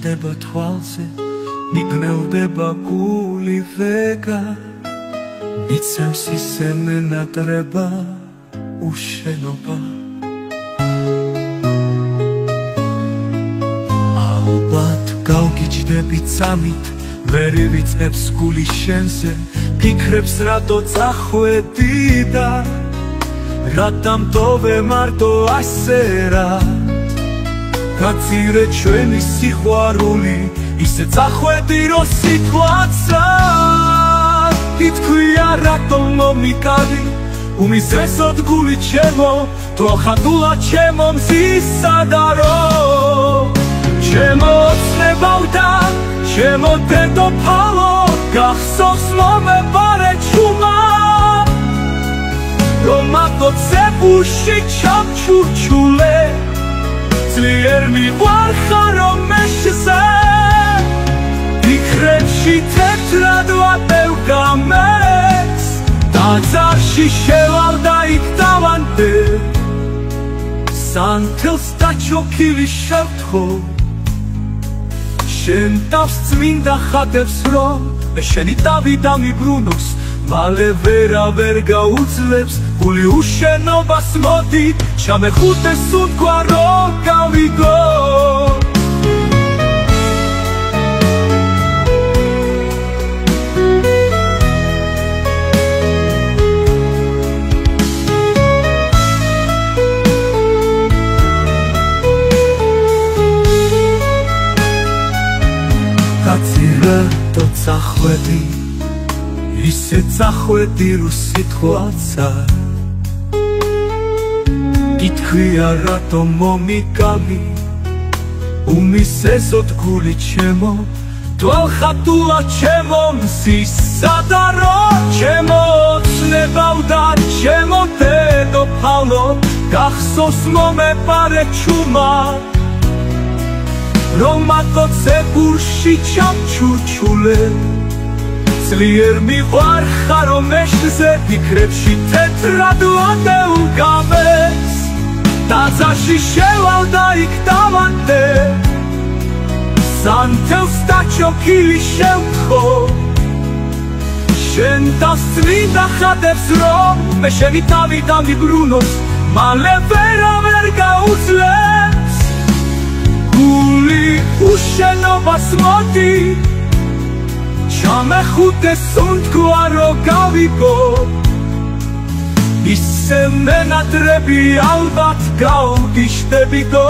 ჭრდება თვალზე მიგნელდება გული ვეგა მიცემს ისე მენატრება უშენობა ალბათ გავგიჯდები წამით ვერ ვიწევს გული შენზე ფიქრებს რატო წახვედი და რატომ ტოვე მარტო ასე რა გაწირე ჩვენი სიყვარული ისე წახვედი რომ სიტყვაცა ითქვია რატომ მომიკალი უმიზესოდ გული ჩემო თვალხატულა ჩემო მზისა და რო ჩემო ოცნებავდა ჩემო დედოფალო გახსოვს მომებარე ჩუმა რომ აკოცებუში ჩამჩურჩულე ძლიერ მიყვარხარ რომ მეშზე ფიქრებში თეთრად ვატევ გამეს ტაძარში შევალდა იქ დავანდე სანთელს დაჩოქილი შევთხო შენ თავს წმინდა ხატებს რომ მე შენი თავი დამიბრუნოს მალე ვერ გაუძლებს გული უშენობას მოდი ჩამეხუტეს უთქვა რომ გავიგო გაწირე და წახვედი ისე წახვედი რომ სიტყვაცა გითხრია რატომ მომიკალი უმისესოდ გული ჩემო თვალხატულა ჩემო მზისა და რო ჩემო ოცნებავდა ჩემო დედოფალო გახსოვს მომეპარე ჩუმა რომ აკოცებულში ჩამჩურჩულე ძლიერ მიყვარხარ რომ მეშზე ფიქრებში თეთრად ვატევ გამეს ტაძარში შევალდა იქ დავანდე სანთელს დაჩოქილი შევთხო შენ თავს წმინდა ხატებს რომ მე შენი თავი დამიბრუნოს მალე ვერ გაუძლებს გული უშენობას მოდი ჩამეხუტეს უთქვა რომ გავიგო ისე მენატრები ალბათ გავგიშდებიდო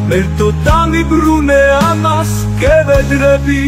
მერტო დამიბრუნე ამას გევედრები